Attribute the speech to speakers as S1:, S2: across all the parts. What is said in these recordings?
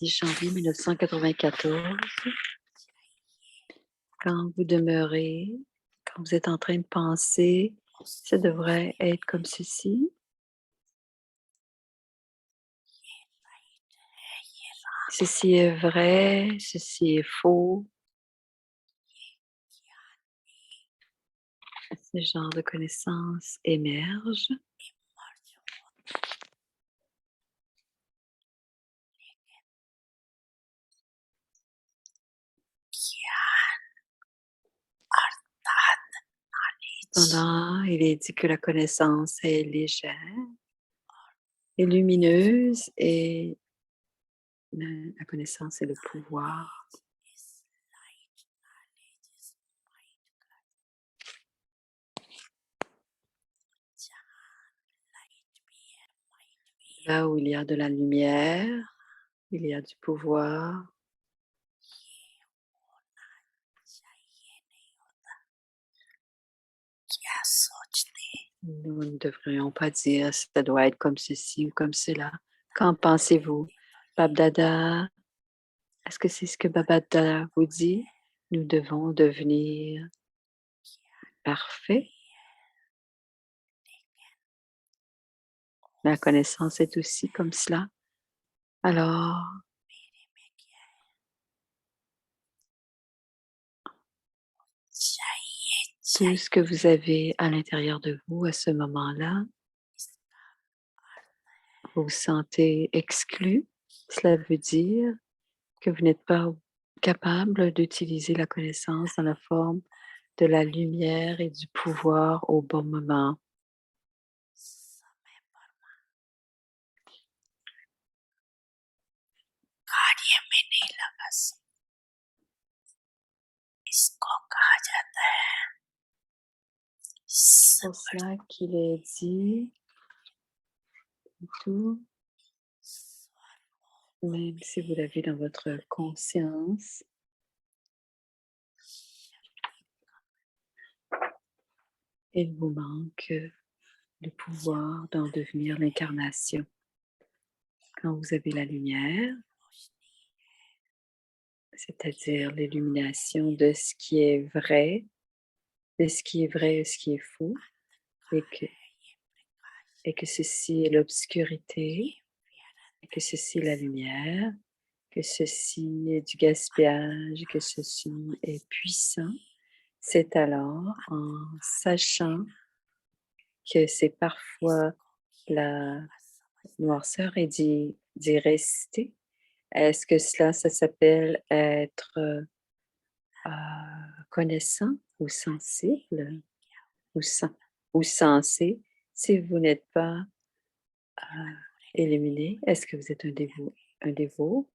S1: 10 janvier 1994, quand vous demeurez, quand vous êtes en train de penser, ça devrait être comme ceci. Ceci est vrai, ceci est faux. Ce genre de connaissances émerge. Cependant, il est dit que la connaissance est légère et lumineuse et la connaissance est le pouvoir. Là où il y a de la lumière, il y a du pouvoir. Nous ne devrions pas dire ça doit être comme ceci ou comme cela. Qu'en pensez-vous? Babdada, est-ce que c'est ce que Babdada vous dit? Nous devons devenir parfaits. La connaissance est aussi comme cela. Alors, tout ce que vous avez à l'intérieur de vous à ce moment-là, vous vous sentez exclu. Cela veut dire que vous n'êtes pas capable d'utiliser la connaissance dans la forme de la lumière et du pouvoir au bon moment. C'est pour cela qu'il est dit tout, même si vous l'avez dans votre conscience, il vous manque le pouvoir d'en devenir l'incarnation. Quand vous avez la lumière, c'est-à-dire l'illumination de ce qui est vrai, de ce qui est vrai et ce qui est faux, et que ceci est l'obscurité, et que ceci est la lumière, que ceci est du gaspillage, que ceci est puissant, c'est alors en sachant que c'est parfois la noirceur et d'y rester. Est-ce que cela, ça s'appelle être connaissant ou sensible ou, ou sensé si vous n'êtes pas illuminé? Est-ce que vous êtes un dévot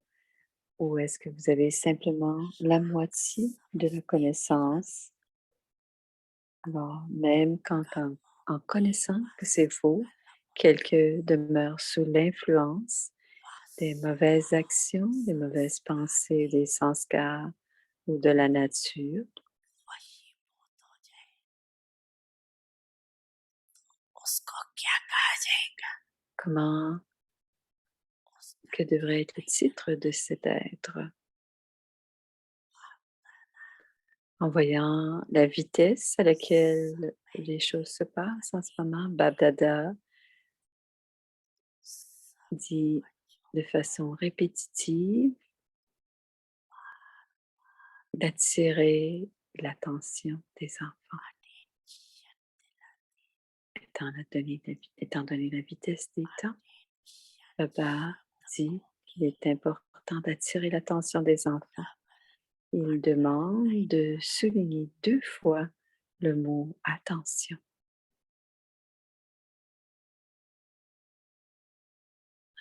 S1: ou est-ce que vous avez simplement la moitié de la connaissance? Alors, même quand en connaissant que c'est faux, quelqu'un demeure sous l'influence des mauvaises actions, des mauvaises pensées, des sanskars ou de la nature. Comment, que devrait être le titre de cet être? En voyant la vitesse à laquelle les choses se passent en ce moment, Babdada dit de façon répétitive d'attirer l'attention des enfants, étant donné la vitesse des temps. Baba dit qu'il est important d'attirer l'attention des enfants. Il demande de souligner 2 fois le mot attention.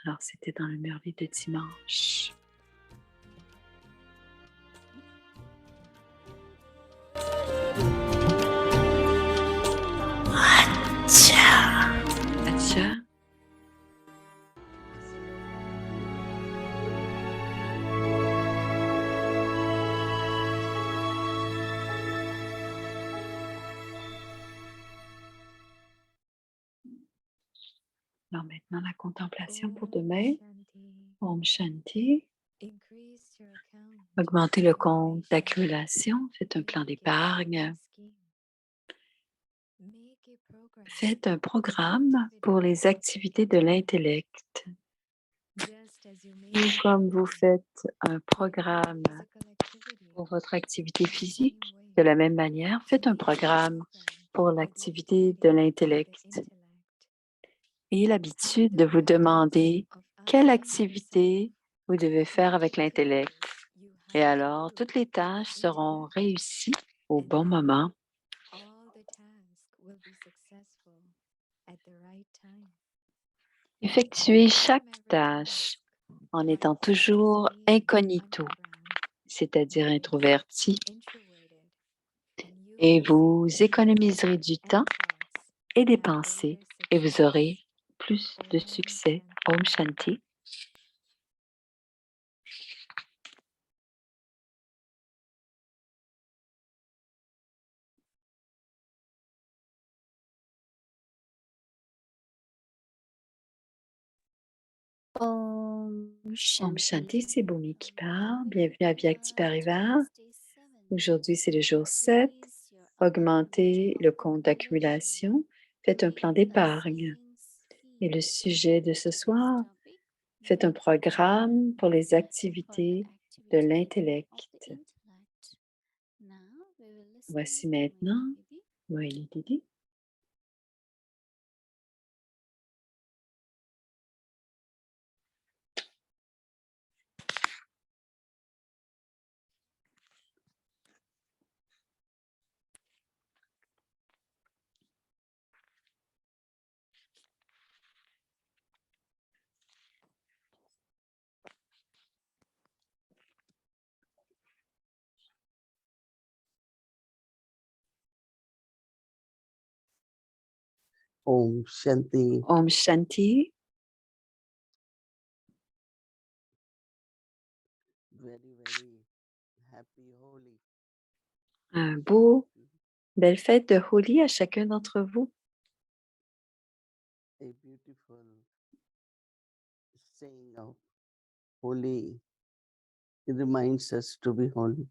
S1: Alors, c'était dans le merveilleux de dimanche. Atcha. Alors maintenant, la contemplation pour demain. Om Shanti. Augmentez le compte d'accumulation, faites un plan d'épargne, faites un programme pour les activités de l'intellect. Tout comme vous faites un programme pour votre activité physique, de la même manière, faites un programme pour l'activité de l'intellect. Ayez l'habitude de vous demander quelle activité vous devez faire avec l'intellect. Et alors, toutes les tâches seront réussies au bon moment. Effectuez chaque tâche en étant toujours incognito, c'est-à-dire introverti, et vous économiserez du temps et des pensées et vous aurez plus de succès. Om Shanti. Om Shanti, c'est Bhumi qui parle. Bienvenue à Vyakti Parivar. Aujourd'hui, c'est le jour 7. Augmentez le compte d'accumulation. Faites un plan d'épargne. Et le sujet de ce soir, faites un programme pour les activités de l'intellect. Voici maintenant Moïli Didi.
S2: Om Shanti.
S1: Om Shanti.
S2: Very happy Holi.
S1: Un beau, belle fête de Holi à chacun d'entre vous.
S2: A beautiful saying of Holi. It reminds us to be holy.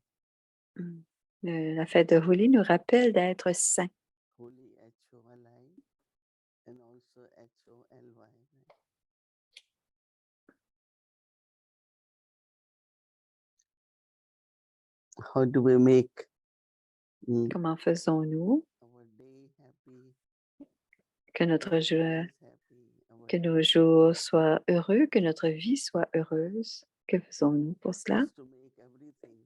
S1: La fête de Holi nous rappelle d'être saints.
S2: Holi, H-O-L-I, and also H-O-L-Y. How do we make
S1: Comment faisons-nous
S2: our day happy,
S1: que notre jour,
S2: happy, our
S1: que nos jours soient heureux, que notre vie soit heureuse? Que faisons-nous pour cela?
S2: to make everything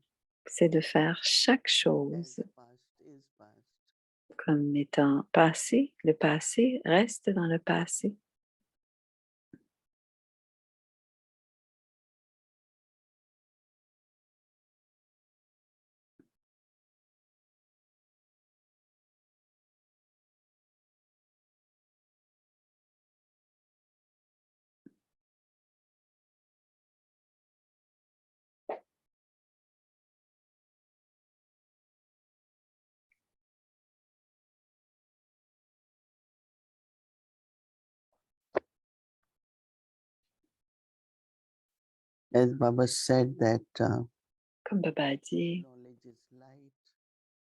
S1: C'est de faire chaque
S2: as
S1: chose
S2: past is past.
S1: comme étant passé. Le passé reste dans le passé.
S2: As Baba said that
S1: Comme Baba a dit,
S2: knowledge is light,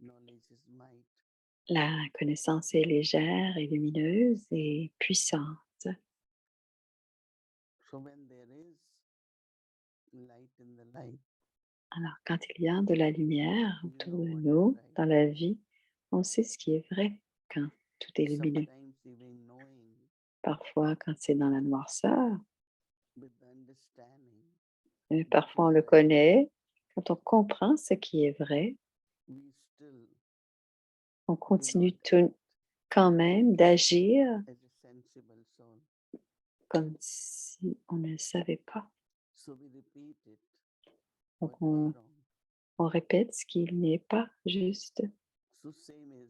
S2: knowledge is might.
S1: la connaissance est légère et lumineuse et puissante.
S2: So when there is light in the life,
S1: Alors, quand il y a de la lumière
S2: you
S1: autour
S2: know
S1: de
S2: what is
S1: nous,
S2: right.
S1: dans la vie, on sait ce qui est vrai quand tout est lumineux.
S2: Sometimes even knowing
S1: Parfois, quand c'est dans la noirceur,
S2: with understanding,
S1: parfois on le connaît. Quand on comprend ce qui est vrai,
S2: we still
S1: on
S2: do
S1: continue
S2: not
S1: quand même d'agir
S2: as a sensible soul.
S1: comme si on ne le savait pas.
S2: So we repeat it.
S1: Donc,
S2: What is wrong?
S1: on répète ce qui n'est pas juste.
S2: So same is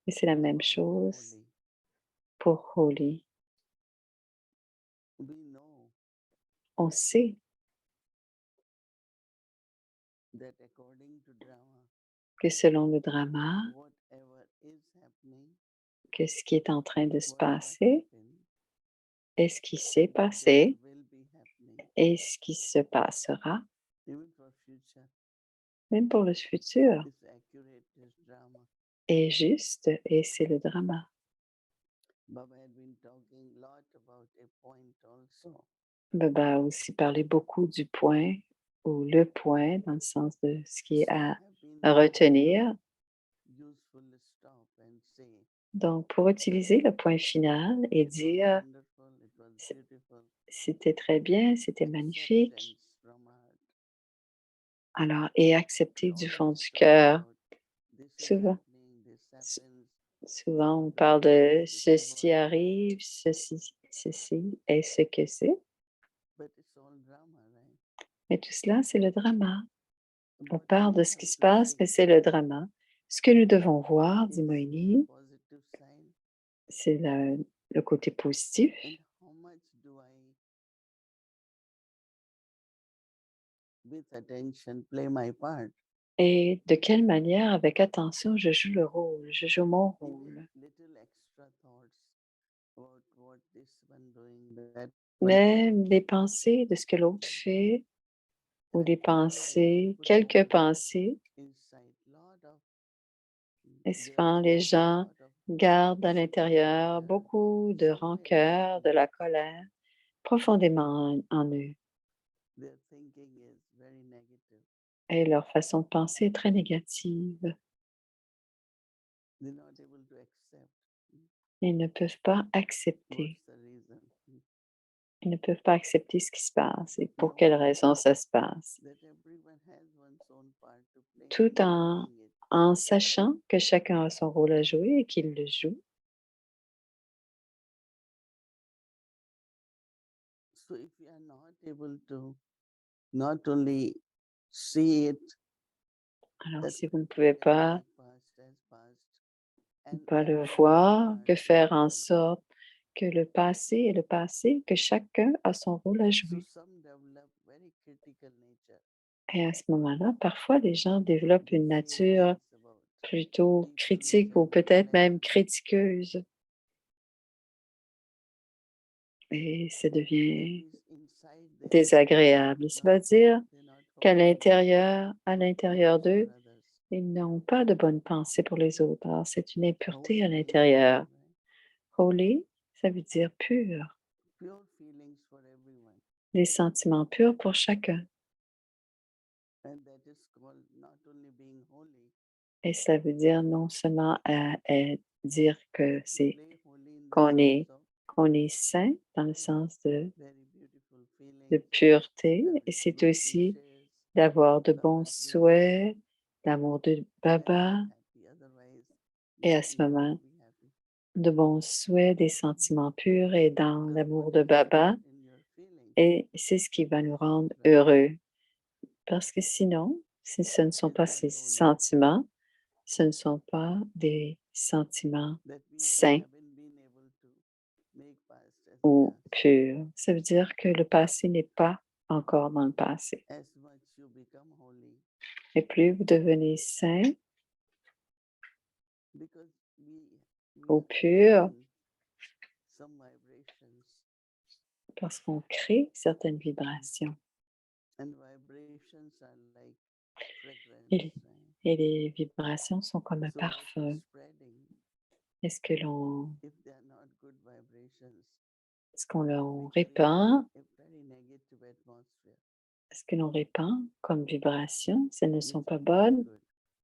S1: Et c'est la même
S2: about
S1: chose
S2: holy.
S1: pour Holi.
S2: We know
S1: On sait
S2: that according to drama,
S1: que selon le drama,
S2: whatever is happening,
S1: que ce qui est en train de se
S2: whatever
S1: passer
S2: happened,
S1: est ce qui s'est
S2: whatever
S1: passé
S2: will be happening,
S1: et ce qui se passera,
S2: even for future,
S1: même pour le futur,
S2: is accurate, is drama.
S1: est juste et c'est le drama.
S2: Baba had been talking a lot about a point also.
S1: Baba a aussi parlé beaucoup du point ou le point dans le sens de ce qui est
S2: So I
S1: à
S2: have been able
S1: retenir.
S2: to useful stop and say
S1: Donc, pour utiliser le point final et
S2: it was
S1: dire
S2: wonderful, it was
S1: «C-
S2: beautiful,
S1: c'était très bien, c'était
S2: acceptance
S1: magnifique,
S2: from heart.
S1: alors et
S2: We
S1: accepter du fond
S2: always
S1: du
S2: talk
S1: cœur».
S2: about this is
S1: Souvent,
S2: happening, this
S1: s-
S2: happens, this
S1: souvent on
S2: will
S1: parle
S2: happen,
S1: de
S2: this is
S1: ceci
S2: what it is.
S1: arrive, ceci est ce que c'est,
S2: But it's all drama, right?
S1: mais tout cela, c'est le drama. On
S2: What
S1: parle
S2: we
S1: de ce
S2: have
S1: qui se
S2: to
S1: passe,
S2: see
S1: mais c'est le drama. Ce que nous devons voir, dit
S2: is the
S1: Moïni,
S2: positive side
S1: c'est le côté positif.
S2: and how much do I, with attention, play my part.
S1: Et de quelle manière, avec attention, je joue le rôle, je joue mon rôle.
S2: Even little extra thoughts about what this one doing, that one.
S1: Même des pensées de ce que l'autre fait, ou
S2: And I
S1: des
S2: find they
S1: pensées,
S2: put
S1: quelques
S2: more
S1: pensées.
S2: inside, lot of,
S1: Et
S2: they
S1: souvent, les
S2: hold
S1: gens
S2: lot of
S1: gardent à
S2: secret
S1: l'intérieur
S2: anger,
S1: beaucoup de
S2: somewhere in
S1: rancœur, de
S2: them.
S1: la colère, profondément en eux.
S2: Their thinking is very negative.
S1: Et leur façon de penser est très négative.
S2: They're not able to accept.
S1: Ils ne peuvent pas
S2: What's
S1: accepter.
S2: the reason?
S1: Ils ne peuvent pas accepter ce qui se passe et pour quelle
S2: Knowing
S1: raison ça se passe.
S2: that everyone has one's own part to play
S1: Tout
S2: and
S1: en,
S2: doing it.
S1: en sachant que chacun a son rôle à jouer et qu'il le joue.
S2: So if we are not able to not only see it,
S1: Alors,
S2: that
S1: si vous ne pouvez pas
S2: past has passed, and
S1: pas le
S2: everyone
S1: voir,
S2: part
S1: que
S2: to
S1: faire en
S2: play.
S1: sorte que le passé est le passé, que chacun a son rôle à
S2: So
S1: jouer.
S2: some develop very critical nature.
S1: Et à ce moment-là, parfois, les gens développent
S2: They
S1: une
S2: say
S1: nature
S2: things about
S1: plutôt
S2: people which
S1: critique
S2: are
S1: ou peut-être même
S2: unpleasant.
S1: critiqueuse. Et ça
S2: That
S1: devient
S2: means inside they are
S1: désagréable. Ça veut
S2: not
S1: dire
S2: good, they're not
S1: qu'à
S2: holding
S1: à l'intérieur
S2: love for
S1: d'eux,
S2: others.
S1: ils n'ont pas de bonne pensée pour les autres. Alors, c'est une impureté à
S2: Holy means pure,
S1: l'intérieur.
S2: right?
S1: Holy, ça veut dire pur.
S2: Pure feelings for everyone.
S1: Des sentiments purs pour chacun.
S2: And that is called not only being holy,
S1: Et ça veut dire non seulement dire que
S2: to
S1: c'est
S2: play holy in the
S1: qu'on
S2: sense
S1: est
S2: of
S1: qu'on est saint dans le sens
S2: very beautiful
S1: de
S2: feelings,
S1: pureté, et
S2: having
S1: c'est
S2: good
S1: aussi
S2: wishes,
S1: d'avoir de bons
S2: Baba's good wishes,
S1: souhaits, l'amour de
S2: then I
S1: Baba,
S2: am happy. Otherwise,
S1: et
S2: not
S1: à ce
S2: able to
S1: moment,
S2: be happy.
S1: de bons souhaits, des sentiments purs et dans
S2: Because
S1: l'amour
S2: what
S1: de
S2: is
S1: Baba,
S2: pure in your feelings
S1: et c'est ce qui va nous
S2: is
S1: rendre
S2: drama,
S1: heureux. Parce que sinon, si ce ne sont
S2: is
S1: pas
S2: not
S1: ces
S2: holy.
S1: sentiments, ce ne sont pas des sentiments
S2: That means we
S1: sains
S2: haven't been able to make past as
S1: ou
S2: past.
S1: purs. Ça veut dire que le passé n'est pas encore dans le passé.
S2: As much you become holy,
S1: Et plus vous devenez saint
S2: because we
S1: ou
S2: are
S1: pur,
S2: creating some vibrations,
S1: parce qu'on crée certaines vibrations.
S2: and vibrations are like fragrance,
S1: Et,
S2: right?
S1: et les vibrations sont comme un
S2: So what is
S1: parfum.
S2: spreading,
S1: Est-ce que l'on
S2: if they are not good vibrations,
S1: est-ce qu'on l'on
S2: we create
S1: répand?
S2: a very negative atmosphere,
S1: Est-ce que l'on répand comme vibration? Si elles ne
S2: which
S1: sont pas
S2: is not
S1: bonnes,
S2: good.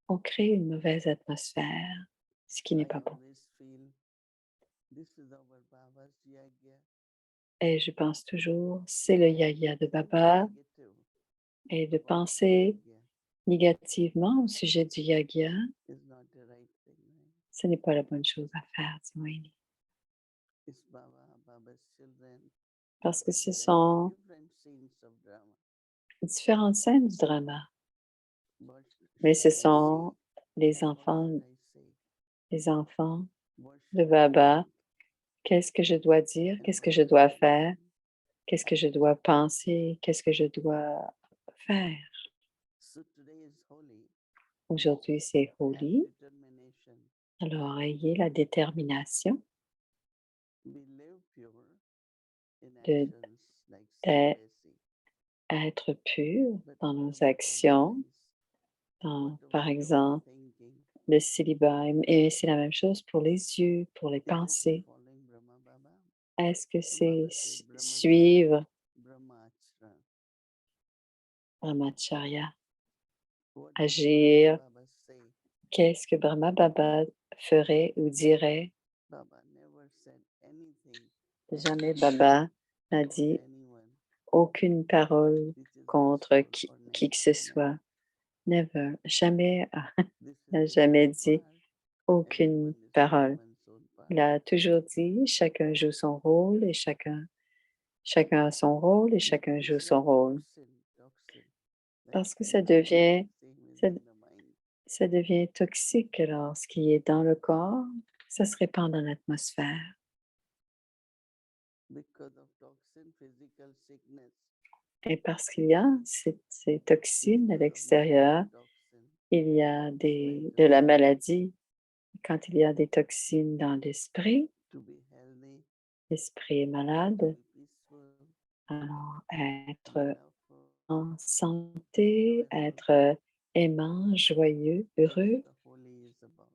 S1: on crée une mauvaise atmosphère, ce qui n'est
S2: I
S1: pas bon.
S2: always feel this is our Baba's yagya.
S1: Et je pense toujours, c'est le yaya de
S2: Think
S1: Baba,
S2: negative
S1: et de
S2: about
S1: penser
S2: yagya
S1: négativement au sujet du yagya,
S2: is not the right thing, right?
S1: ce n'est pas la bonne chose à faire, dit Moïni.
S2: It's Baba's children,
S1: Parce que
S2: Baba's
S1: ce
S2: yagya,
S1: sont
S2: different scenes of drama.
S1: différentes scènes du drama,
S2: What
S1: mais
S2: shall
S1: ce
S2: I say?
S1: sont les
S2: What should I say?
S1: enfants
S2: What
S1: de
S2: should I
S1: Baba.
S2: think?
S1: Qu'est-ce que je dois dire?
S2: And
S1: Qu'est-ce que
S2: what
S1: je
S2: should
S1: dois
S2: I do?
S1: faire? Qu'est-ce que je dois penser? Qu'est-ce que je dois faire?
S2: So today is holy.
S1: Aujourd'hui, c'est
S2: Have
S1: Holi.
S2: determination.
S1: Alors, ayez la détermination
S2: We live pure in
S1: de-
S2: actions like
S1: d'être
S2: celibacy.
S1: être purs
S2: but
S1: dans
S2: we
S1: nos
S2: will
S1: actions,
S2: organize
S1: par
S2: whatever we are
S1: exemple,
S2: thinking.
S1: le célibat. Et c'est la même chose pour les yeux, pour les
S2: Is it
S1: pensées.
S2: following Brahma Baba?
S1: Est-ce que c'est
S2: Baba said Brahmacharya,
S1: suivre
S2: Brahmacharya.
S1: Brahmacharya,
S2: What would
S1: agir?
S2: Brahma Baba say?
S1: Qu'est-ce que Brahma Baba ferait ou dirait?
S2: Baba never said anything
S1: Jamais Baba n'a
S2: about
S1: dit
S2: anyone.
S1: aucune parole
S2: This is his
S1: contre
S2: soul
S1: qui,
S2: or
S1: qui que ce
S2: nature.
S1: soit. Never, jamais,
S2: This is
S1: n'a
S2: his
S1: jamais
S2: soul
S1: dit
S2: part.
S1: aucune
S2: Everyone is
S1: parole.
S2: everyone's soul part.
S1: Il a toujours dit, chacun joue son rôle et chacun a son rôle et chacun
S2: Because
S1: joue
S2: it's
S1: son
S2: like
S1: rôle.
S2: toxin. Like
S1: Parce que ça
S2: anything
S1: devient,
S2: same is
S1: ça,
S2: in the mind.
S1: ça devient toxique alors ce qui est dans le corps, ça se répand dans l'atmosphère.
S2: Because of toxin, physical sickness.
S1: Et parce qu'il y a ces toxines à
S2: Because of
S1: l'extérieur,
S2: mental toxin,
S1: il y a
S2: mental
S1: de la
S2: toxin.
S1: maladie. Quand il y a des toxines dans l'esprit,
S2: To be healthy,
S1: l'esprit est
S2: to
S1: malade.
S2: be peaceful,
S1: Alors,
S2: to be
S1: être
S2: loveful,
S1: en santé,
S2: joyful.
S1: être aimant, joyeux,
S2: That's
S1: heureux,
S2: what the holy is about.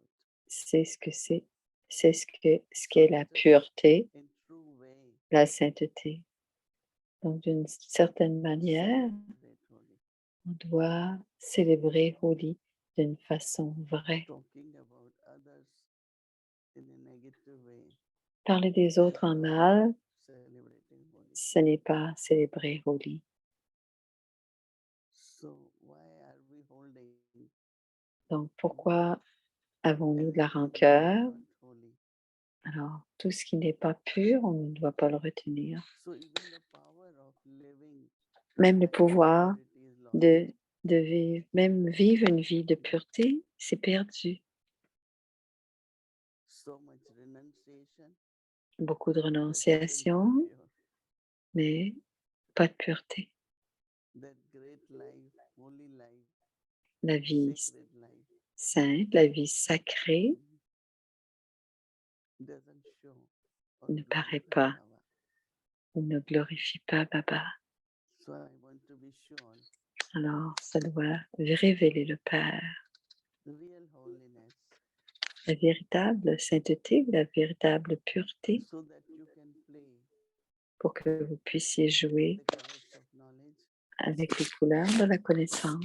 S1: c'est ce que c'est. C'est ce qu'est la pureté,
S2: In true way,
S1: la sainteté. Donc, d'une certaine manière,
S2: celebrate holy.
S1: on doit célébrer Holi d'une façon vraie.
S2: Talking about others in a negative way
S1: Parler des
S2: is
S1: autres en
S2: not
S1: mal,
S2: celebrating holy.
S1: ce n'est pas célébrer Holi.
S2: So why are we holding
S1: Donc, pourquoi avons-nous de la
S2: anything which is
S1: rancœur?
S2: not holy?
S1: Alors, tout ce qui n'est pas pur, on ne doit pas le retenir.
S2: So even the power of living
S1: Même le
S2: life in
S1: pouvoir
S2: purity is lost.
S1: de vivre, même vivre une vie de pureté, c'est perdu.
S2: So much renunciation,
S1: Beaucoup de
S2: but still not
S1: renonciation,
S2: pure.
S1: mais pas de pureté.
S2: That great life, holy life,
S1: La vie
S2: sacred life
S1: sainte, la vie sacrée
S2: doesn't show or
S1: ne paraît
S2: glorify
S1: pas
S2: Baba.
S1: ou ne glorifie pas Baba.
S2: So I want to be sure
S1: Alors, ça doit révéler le Père.
S2: real holiness
S1: La véritable sainteté, la véritable pureté,
S2: so that you can play
S1: pour que vous puissiez jouer
S2: the colors of knowledge.
S1: avec les couleurs de la connaissance.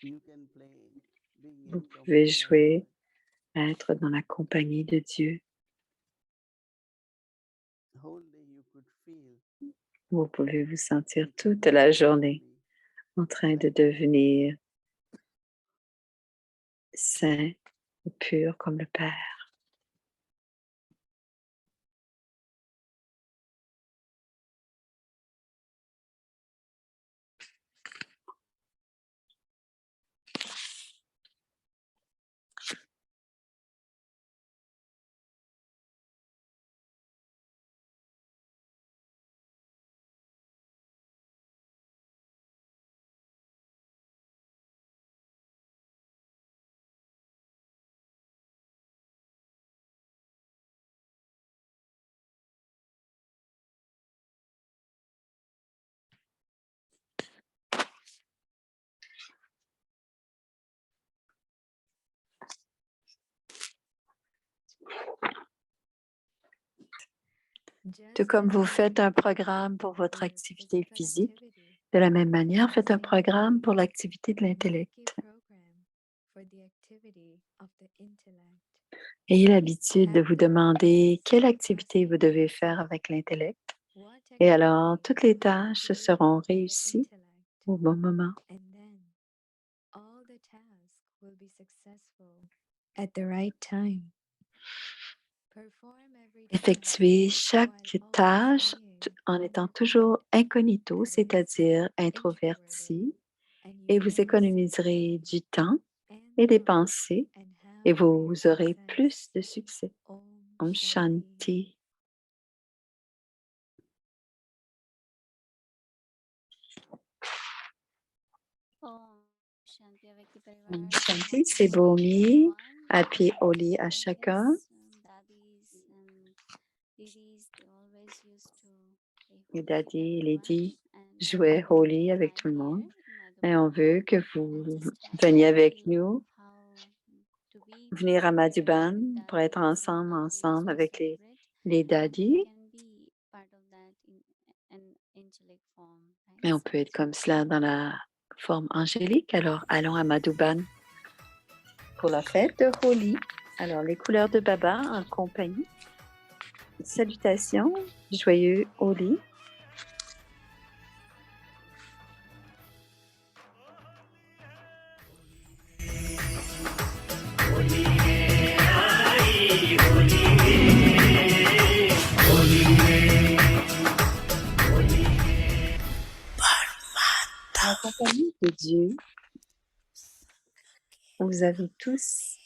S2: You can play being
S1: Vous
S2: in
S1: pouvez
S2: company of
S1: jouer,
S2: God.
S1: être dans la compagnie de Dieu.
S2: Whole day you could feel
S1: Vous pouvez vous sentir toute
S2: becoming
S1: la
S2: more
S1: journée
S2: holy,
S1: en train de
S2: like Baba.
S1: devenir saint ou pur comme le Père. Tout comme vous faites un programme pour votre activité physique, de la même manière, faites un programme pour l'activité de l'intellect. Ayez l'habitude de vous demander quelle activité vous devez faire avec l'intellect. Et alors, toutes les tâches seront réussies au bon moment. Effectuez chaque tâche en étant toujours incognito, c'est-à-dire introverti, et vous économiserez du temps et des pensées et vous aurez plus de succès. Om Shanti.
S3: Shanti avec le
S1: Om
S3: परिवार.
S1: Shanti, c'est Bomi. Happy Holi à chacun.
S3: Daddies and didis, they always used to play
S1: Les
S3: Holi
S1: daddy, les
S3: everyone.
S1: di,
S3: And
S1: jouer Holi avec tout le monde. Et on veut que vous veniez avec nous, venir à Madhuban pour être ensemble avec les daddies. Et on peut être comme cela dans la forme angélique. Alors, allons à Madhuban pour la fête de Holi. Alors, les couleurs de Baba en compagnie. Salutations, joyeux Holi. En compagnie de Dieu, vous avez tous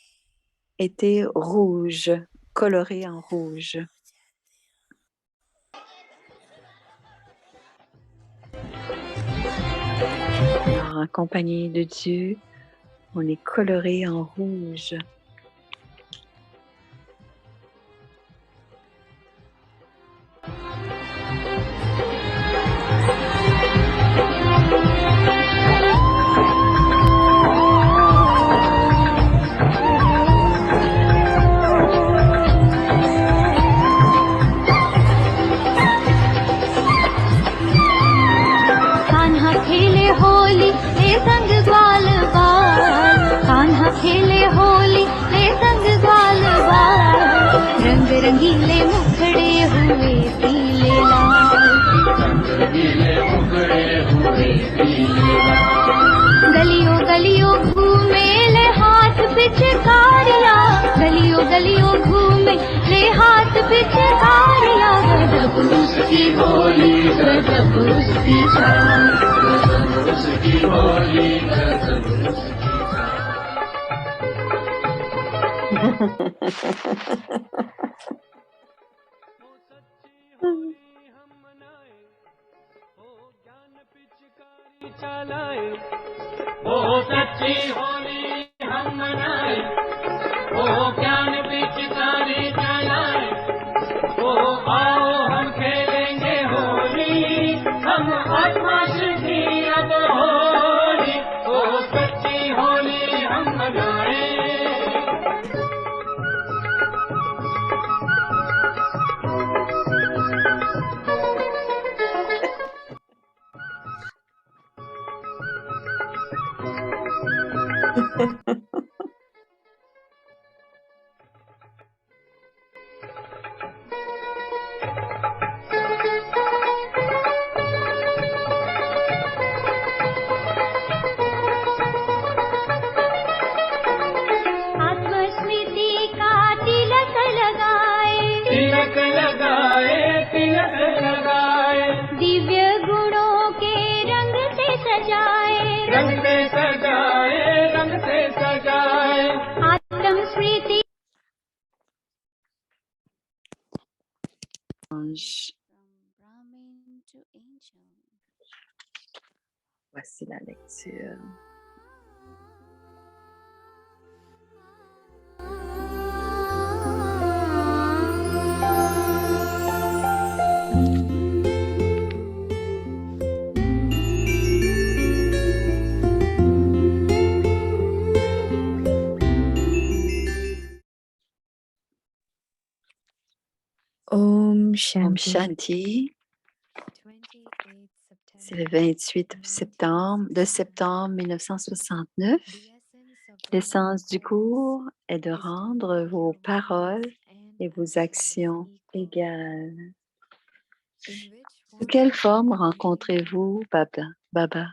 S1: été rouges, colorés en rouge. Alors, en compagnie de Dieu, on est coloré en rouge.
S3: Kanha खेले होली ले संग ग्वाल बाल कान्हा खेले होली ले संग ग्वाल बाल रंग रंगीले मुखड़े हुए पीले लाल गलियों गलियों घूमे ले हाथ पिचकारिया गलियों गलियों घूमे ले हाथ पिचकारिया गजब उसकी होली गजब उसकी चाल गजब उसकी होली गजब उसकी
S4: ओ सच्ची होली हम मनाए ओ ज्ञान पिचकारी चलाए ओ आओ हम खेलेंगे होली हम आत्माश की अब होली ओ सच्ची होली हम मनाए
S3: आत्मस्मृति का तिलक लगाए
S4: तिलक लगाए तिलक लगाए
S3: दिव्य गुणों के रंग से सजाए
S4: रंग से सजाए रंग से सजाए
S3: आत्मस्मृति
S1: Ange. Voici la lecture.
S5: Om
S1: Om
S5: Shanti.
S1: Shanti. C'est le 28 septembre 1969. L'essence du cours est de rendre vos paroles et vos actions égales. Sous quelle forme rencontrez-vous Baba?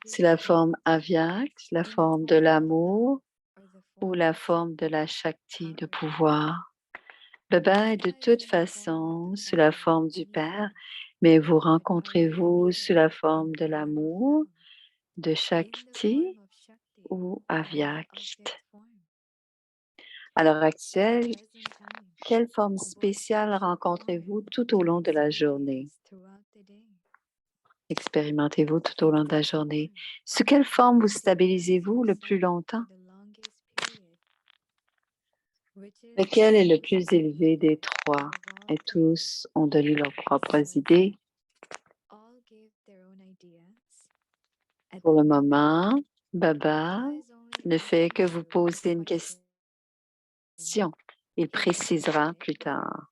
S1: C'est la forme Avyak, la forme de l'amour ou la forme de la Shakti de pouvoir? Baba est de toute façon sous la forme du Père, mais vous rencontrez-vous sous la forme de l'amour, de Shakti ou Avyakt? À l'heure actuelle, quelle forme spéciale rencontrez-vous tout au long de la journée? Expérimentez-vous tout au long de la journée. Sous quelle forme vous stabilisez-vous le plus longtemps? Lequel est le plus élevé des trois? Et tous ont donné leurs propres idées. Pour le moment, Baba ne fait que vous poser une question. Il précisera plus tard.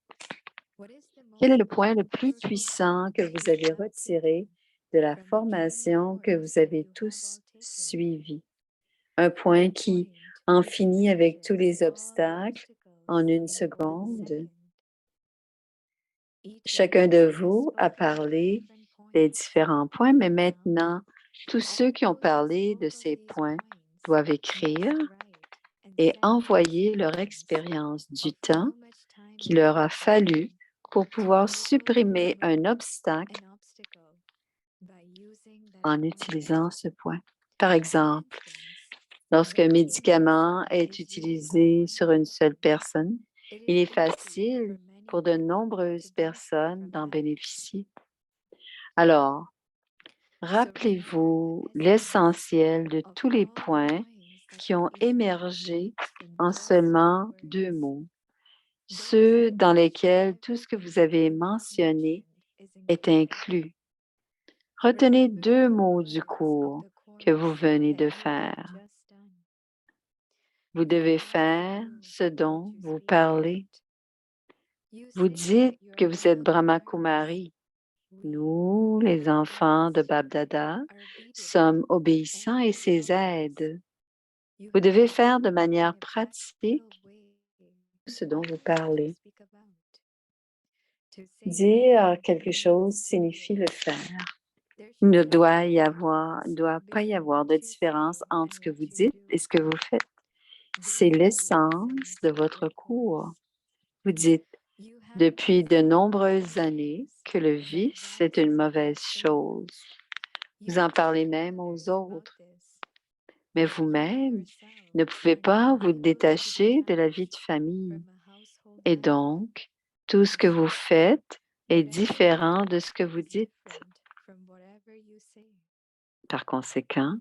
S1: Quel est le point le plus puissant que vous avez retiré de la formation que vous avez tous suivie? Un point qui en finit avec tous les obstacles en une seconde. Chacun de vous a parlé des différents points, mais maintenant, tous ceux qui ont parlé de ces points doivent écrire et envoyer leur expérience du temps qu'il leur a fallu pour pouvoir supprimer un obstacle en utilisant ce point. Par exemple, lorsqu'un médicament est utilisé sur une seule personne, il est facile pour de nombreuses personnes d'en bénéficier. Alors, rappelez-vous l'essentiel de tous les points qui ont émergé en seulement 2 mots, ceux dans lesquels tout ce que vous avez mentionné est inclus. Retenez 2 mots du cours que vous venez de faire. Vous devez faire ce dont vous parlez. Vous dites que vous êtes Brahma Kumari. Nous, les enfants de Bab-Dada, sommes obéissants et ses aides. Vous devez faire de manière pratique ce dont vous parlez. Dire quelque chose signifie le faire. Il ne doit pas y avoir de différence entre ce que vous dites et ce que vous faites. C'est l'essence de votre cours. Vous dites depuis de nombreuses années que le vice est une mauvaise chose. Vous en parlez même aux autres. Mais vous-même ne pouvez pas vous détacher de la vie de famille. Et donc, tout ce que vous faites est différent de ce que vous dites. Par conséquent,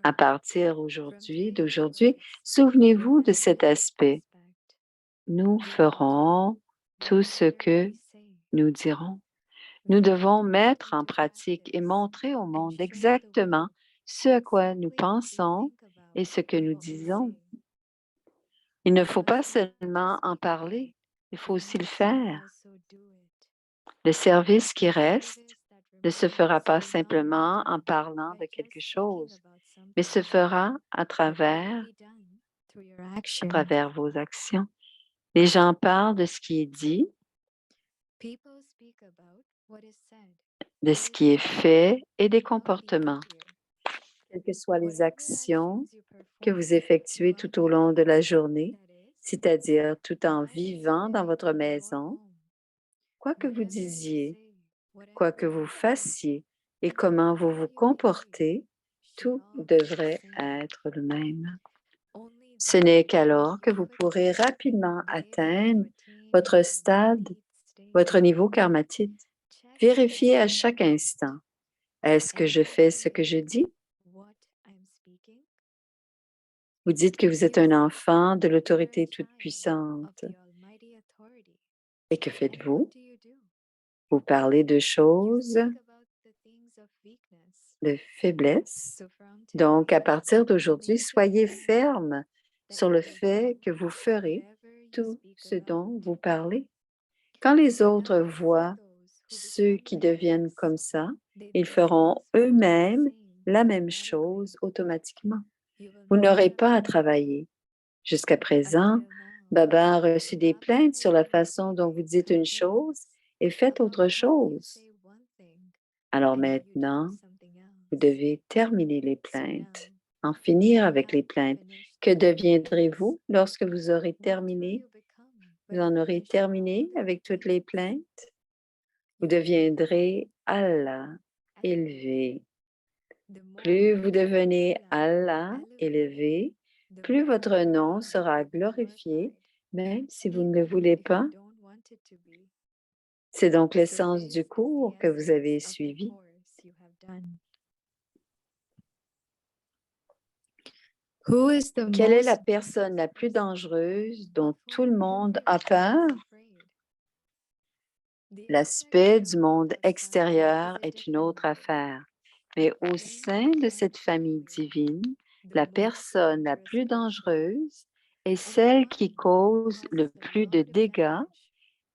S1: à partir d'aujourd'hui, souvenez-vous de cet aspect. Nous ferons tout ce que nous dirons. Nous devons mettre en pratique et montrer au monde exactement ce à quoi nous pensons et ce que nous disons. Il ne faut pas seulement en parler, il faut aussi le faire. Le service qui reste ne se fera pas simplement en parlant de quelque chose, mais se fera à travers vos actions. Les gens parlent de ce qui est dit, de ce qui est fait et des comportements. Quelles que soient les actions que vous effectuez tout au long de la journée, c'est-à-dire tout en vivant dans votre maison, quoi que vous disiez, quoi que vous fassiez et comment vous vous comportez, tout devrait être le même. Ce n'est qu'alors que vous pourrez rapidement atteindre votre stade, votre niveau karmatique. Vérifiez à chaque instant. Est-ce que je fais ce que je dis? Vous dites que vous êtes un enfant de l'autorité toute-puissante. Et que faites-vous? Vous parlez de choses de faiblesse. Donc, à partir d'aujourd'hui, soyez ferme sur le fait que vous ferez tout ce dont vous parlez. Quand les autres voient ceux qui deviennent comme ça, ils feront eux-mêmes la même chose automatiquement. Vous n'aurez pas à travailler. Jusqu'à présent, Baba a reçu des plaintes sur la façon dont vous dites une chose et faites autre chose. Alors maintenant, vous devez terminer les plaintes, en finir avec les plaintes. Que deviendrez-vous lorsque vous aurez terminé? Vous en aurez terminé avec toutes les plaintes? Vous deviendrez Allah élevé. Plus vous devenez Allah élevé, plus votre nom sera glorifié, même si vous ne le voulez pas. C'est donc l'essence du cours que vous avez suivi. Quelle est la personne la plus dangereuse dont tout le monde a peur? L'aspect du monde extérieur est une autre affaire. Mais au sein de cette famille divine, la personne la plus dangereuse est celle qui cause le plus de dégâts,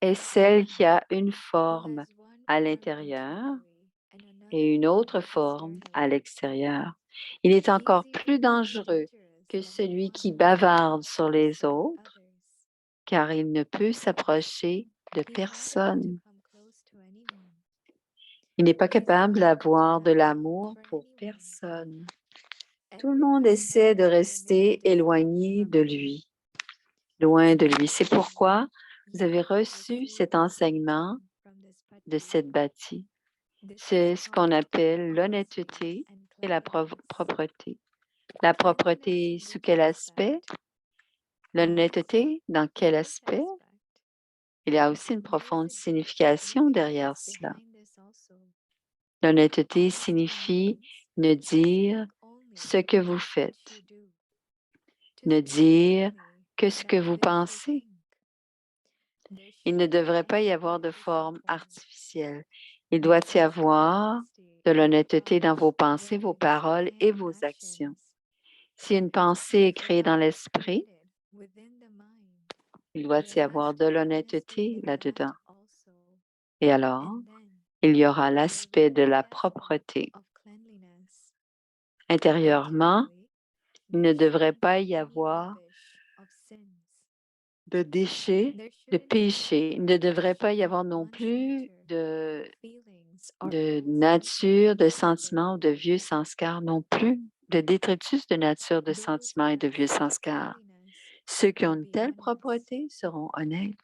S1: est celle qui a une forme à l'intérieur et une autre forme à l'extérieur. Il est encore plus dangereux que celui qui bavarde sur les autres, car il ne peut s'approcher de personne. Il n'est pas capable d'avoir de l'amour pour personne. Tout le monde essaie de rester éloigné de lui, loin de lui. C'est pourquoi vous avez reçu cet enseignement de cette bâtie. C'est ce qu'on appelle l'honnêteté et la propreté. La propreté sous quel aspect? L'honnêteté dans quel aspect? Il y a aussi une profonde signification derrière cela. L'honnêteté signifie ne dire ce que vous faites, ne dire que ce que vous pensez. Il ne devrait pas y avoir de forme artificielle. Il doit y avoir de l'honnêteté dans vos pensées, vos paroles et vos actions. Si une pensée est créée dans l'esprit, il doit y avoir de l'honnêteté là-dedans. Et alors, il y aura l'aspect de la propreté. Intérieurement, il ne devrait pas y avoir de déchets, de péchés. Il ne devrait pas y avoir non plus de nature, de sentiments ou de vieux sanskars non plus, de détritus de nature, de sentiments et de vieux sanskars. Ceux qui ont une telle propreté seront honnêtes.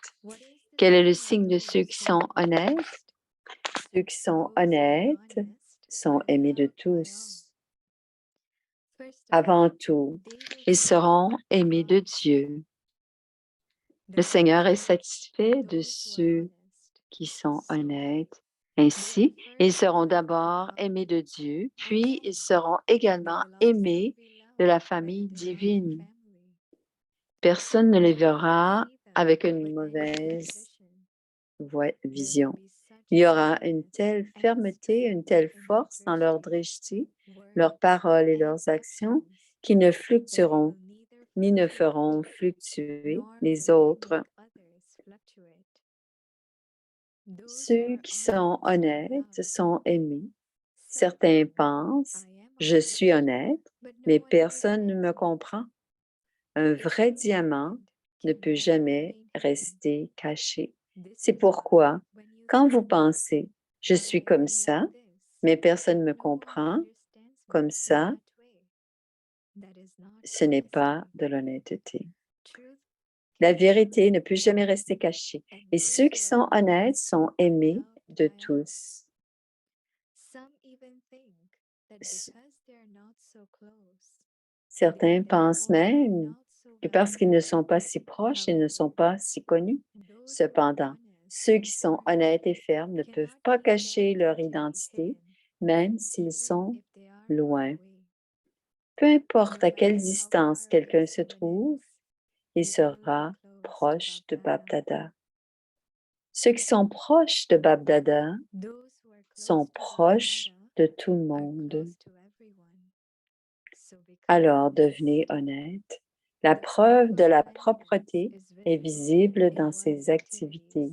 S1: Quel est le signe de ceux qui sont honnêtes? Ceux qui sont honnêtes sont aimés de tous. Avant tout, ils seront aimés de Dieu. Le Seigneur est satisfait de ceux qui sont honnêtes. Ainsi, ils seront d'abord aimés de Dieu, puis ils seront également aimés de la famille divine. Personne ne les verra avec une mauvaise vision. Il y aura une telle fermeté, une telle force dans leur drishti, leurs paroles et leurs actions qui ne fluctueront ni ne feront fluctuer les autres. Ceux qui sont honnêtes sont aimés. Certains pensent, je suis honnête, mais personne ne me comprend. Un vrai diamant ne peut jamais rester caché. C'est pourquoi, quand vous pensez, je suis comme ça, mais personne ne me comprend, comme ça, ce n'est pas de l'honnêteté. La vérité ne peut jamais rester cachée. Et ceux qui sont honnêtes sont aimés de tous. Certains pensent même que parce qu'ils ne sont pas si proches, ils ne sont pas si connus. Cependant, ceux qui sont honnêtes et fermes ne peuvent pas cacher leur identité, même s'ils sont loin. Peu importe à quelle distance quelqu'un se trouve, il sera proche de Bab-Dada. Ceux qui sont proches de Bab-Dada sont proches de tout le monde. Alors devenez honnête. La preuve de la propreté est visible dans ses activités.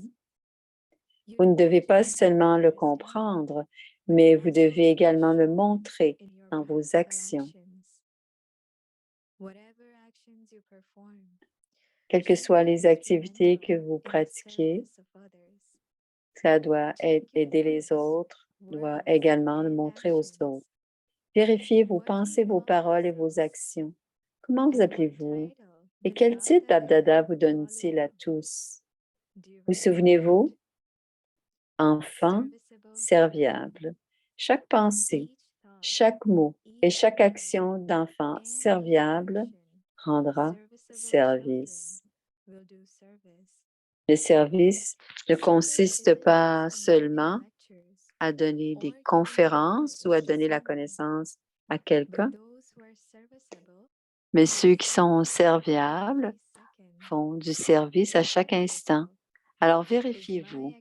S1: Vous ne devez pas seulement le comprendre, mais vous devez également le montrer dans vos actions. Quelles que soient les activités que vous pratiquez, ça doit aider les autres, doit également le montrer aux autres. Vérifiez vos pensées, vos paroles et vos actions. Comment vous appelez-vous? Et quel titre Bab-Dada vous donne-t-il à tous? Vous souvenez-vous? Enfant serviable. Chaque pensée, chaque mot et chaque action d'enfant serviable rendra service. Le service ne consiste pas seulement à donner des conférences ou à donner la connaissance à quelqu'un, mais ceux qui sont serviables font du service à chaque instant. Alors vérifiez-vous,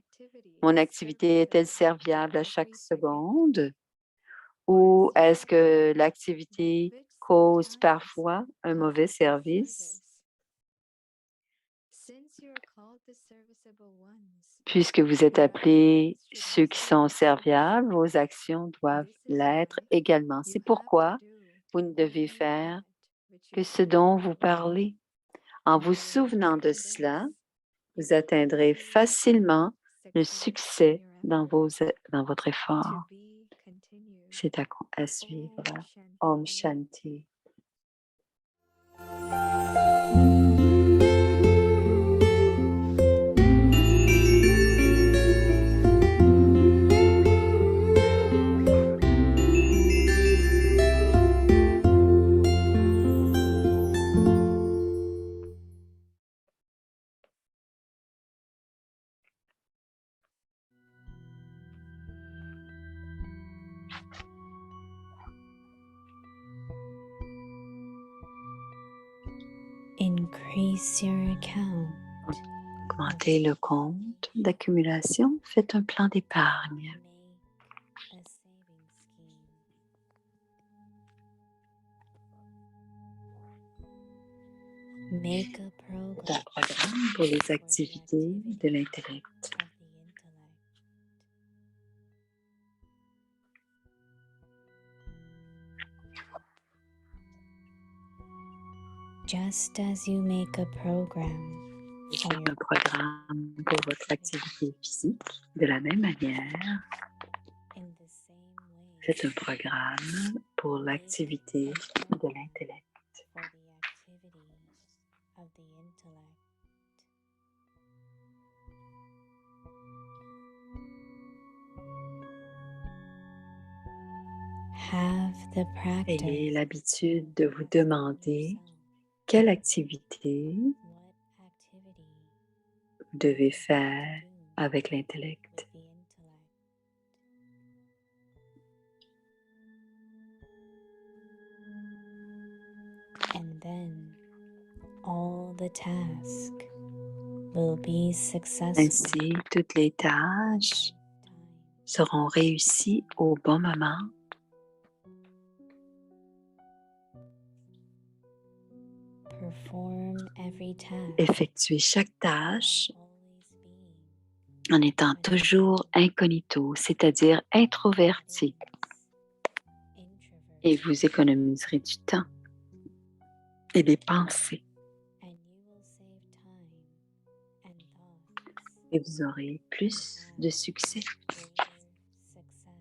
S1: mon activité est-elle serviable à chaque seconde Ou est-ce que l'activité cause parfois un mauvais service? Puisque vous êtes appelés ceux qui sont serviables, vos actions doivent l'être également. C'est pourquoi vous ne devez faire que ce dont vous parlez. En vous souvenant de cela, vous atteindrez facilement le succès dans votre effort. C'est à suivre. Om Shanti.
S3: Increase your account.
S1: Augmentez le compte d'accumulation. Faites un plan d'épargne.
S3: Make a
S1: Faites un programme pour les activités de l'intellect.
S3: Just as you make a program
S1: Faites un programme pour votre activité physique. De la même manière,
S3: in the same way
S1: faites un programme pour l'activité de l'intellect.
S3: for the activities of the intellect. Have the practice.
S1: Ayez l'habitude de vous demander quelle activité
S3: What activity
S1: vous devez faire
S3: do
S1: avec l'intellect.
S3: with the intellect. And then all the tasks will be successful.
S1: Ainsi, toutes les tâches seront réussies au bon moment.
S3: Perform every task.
S1: Effectuez chaque tâche
S3: Always be
S1: en étant toujours incognito, c'est-à-dire introverti, et
S3: introvert.
S1: vous économiserez du temps et des pensées,
S3: And you will save time and thoughts
S1: et vous aurez plus de succès.
S3: for success.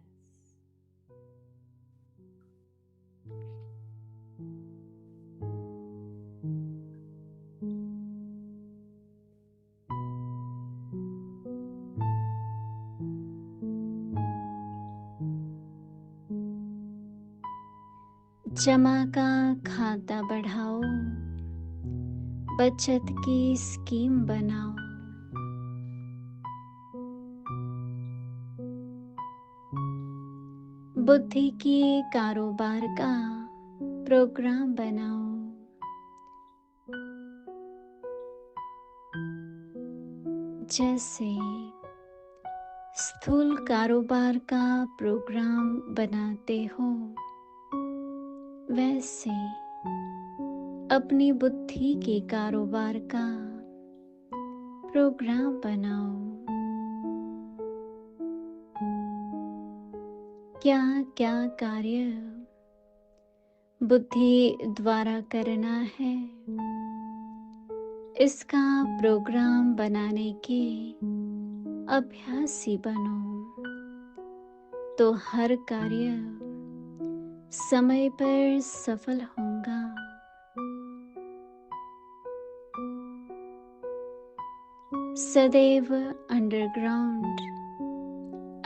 S3: जमा का खाता बढ़ाओ, बचत की स्कीम बनाओ, बुद्धि की कारोबार का प्रोग्राम बनाओ, जैसे स्थूल कारोबार का प्रोग्राम बनाते हो, वैसे अपनी बुद्धि के कारोबार का प्रोग्राम बनाओ। क्या क्या कार्य बुद्धि द्वारा करना है, इसका प्रोग्राम बनाने के अभ्यासी बनो, तो हर कार्य समय पर सफल होगा। सदैव अंडरग्राउंड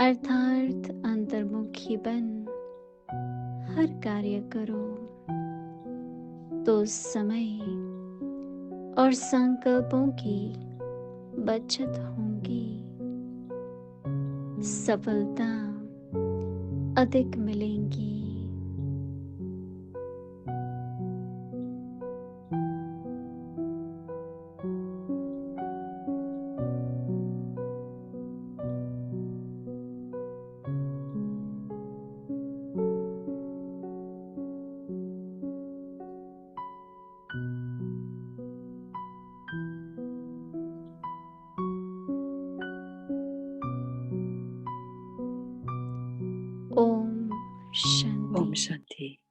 S3: अर्थात अंतर्मुखी बन हर कार्य करो, तो समय और संकल्पों की बचत होगी, सफलता अधिक मिलेंगी। Om Shanti.
S1: Om Shanti.